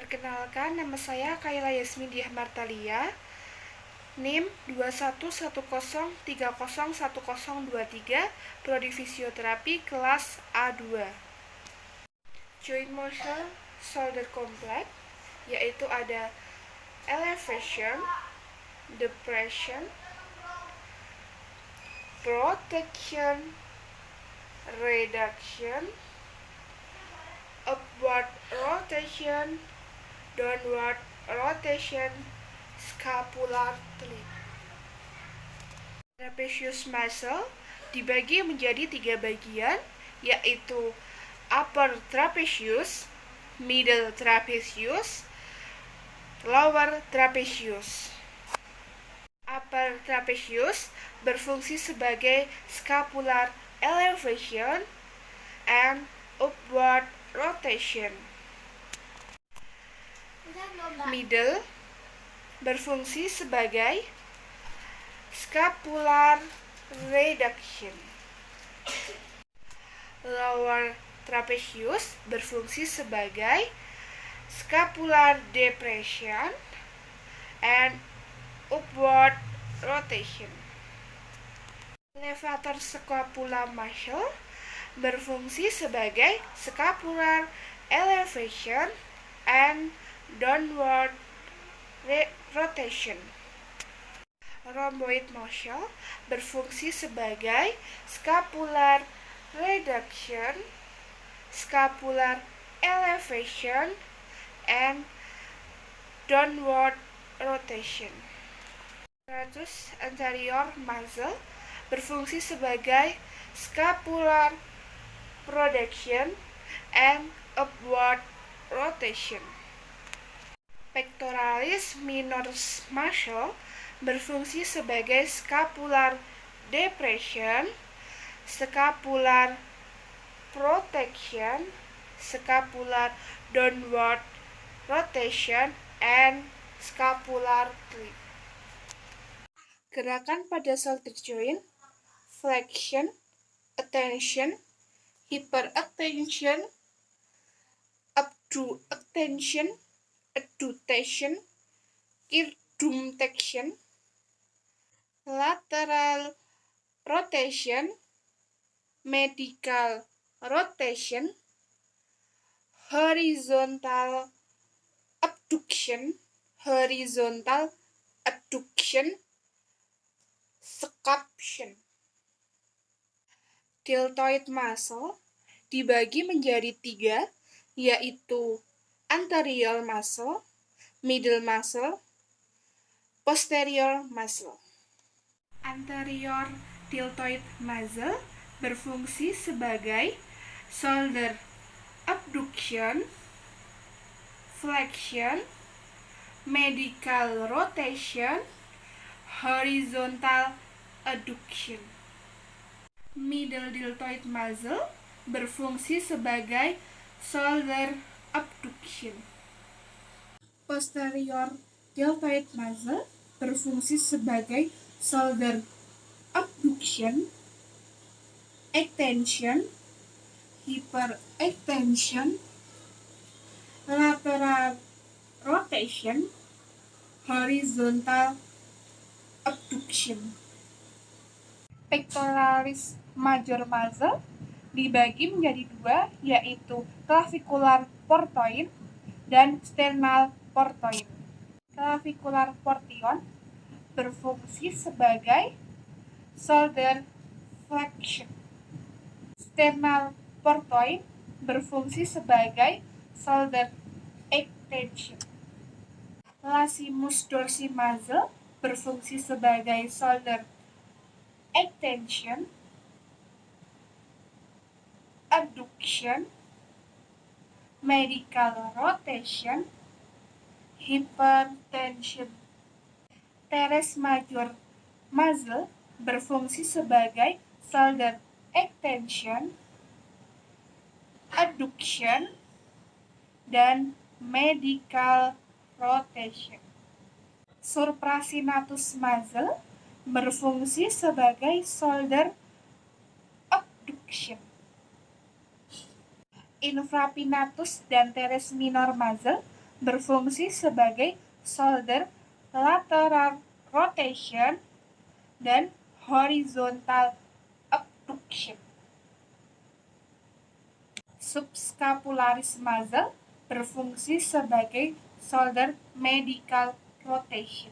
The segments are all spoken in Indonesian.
Perkenalkan, nama saya Kayla Yasmin Diah Martalia, NIM 2110301023, Prodi Fisioterapi kelas A2. Joint motion shoulder complex, yaitu ada elevation, depression, protection, reduction, upward rotation, downward rotation, scapular flip. Trapezius muscle dibagi menjadi 3 bagian, yaitu upper trapezius, middle trapezius, lower trapezius. Upper trapezius berfungsi sebagai scapular elevation and upward rotation. Middle berfungsi sebagai scapular reduction. Lower trapezius berfungsi sebagai scapular depression and upward rotation. Levator scapula muscle berfungsi sebagai scapular elevation and downward rotation. Rhomboid muscle berfungsi sebagai scapular reduction, scapular elevation, and downward rotation. Serratus anterior muscle berfungsi sebagai scapular projection and upward rotation. Pectoralis minor muscle berfungsi sebagai scapular depression, scapular protection, scapular downward rotation, and scapular flip. Gerakan pada shoulder joint: flexion, extension, hyperextension, abduction, adduction, circumflexion, lateral rotation, medial rotation, horizontal abduction, scaption. Deltoid muscle dibagi menjadi 3, yaitu anterior muscle, middle muscle, posterior muscle. Anterior deltoid muscle berfungsi sebagai shoulder abduction, flexion, medial rotation, horizontal adduction. Middle deltoid muscle berfungsi sebagai shoulder abduction. Posterior deltoid muscle berfungsi sebagai shoulder abduction, extension, hyperextension, lateral rotation, horizontal abduction. Pectoralis major muscle dibagi menjadi 2, yaitu clavicular portoid dan sternal portoid. Clavicular portion berfungsi sebagai shoulder flexion. Sternal portoid berfungsi sebagai shoulder extension. Latissimus dorsi muscle berfungsi sebagai shoulder extension, adduction, medial rotation, hypertension. Teres major muscle berfungsi sebagai shoulder extension, adduction, dan medial rotation. Supracinatus muscle berfungsi sebagai shoulder abduction. Infrapinatus dan teres minor muscle berfungsi sebagai shoulder lateral rotation dan horizontal abduction. Subscapularis muscle berfungsi sebagai shoulder medial rotation.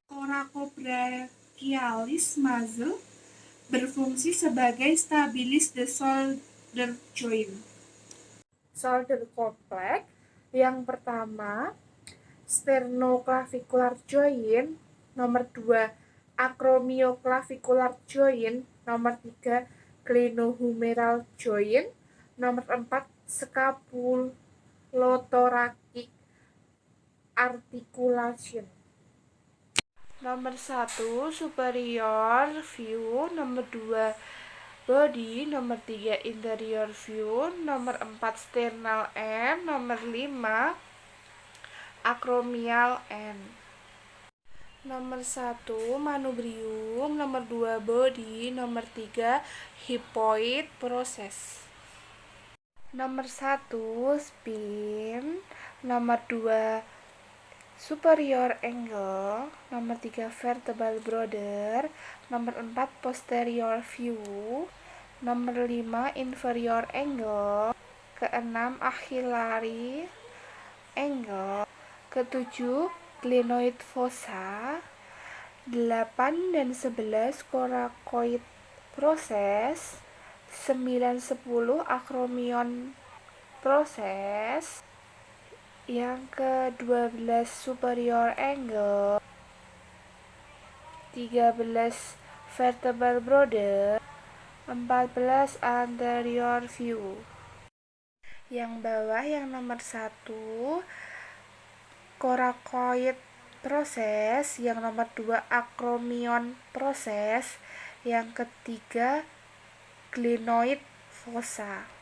Coracobrachialis muscle berfungsi sebagai stabilis the shoulder joint. Shoulder complex yang pertama sternoclavicular joint, nomor 2 acromioclavicular joint, nomor 3 glenohumeral joint, nomor 4 scapulothoracic articulation. Nomor 1 superior view, nomor 2 body, nomor 3 interior view, nomor 4 sternal end, nomor 5 acromial end. Nomor 1 manubrium, nomor 2 body, nomor 3 hippoid process. Nomor 1 spine, nomor 2 superior angle, nomor 3 vertebral border, nomor 4 posterior view, nomor 5 inferior angle, ke-6 axillary angle, ke-7 glenoid fossa, 8 dan 11 coracoid process, 9, 10 acromion process, yang ke-12 superior angle, 13 vertebral border, 14 anterior view. Yang bawah yang nomor 1 coracoid proses, yang nomor 2 acromion proses, yang ketiga glenoid fossa.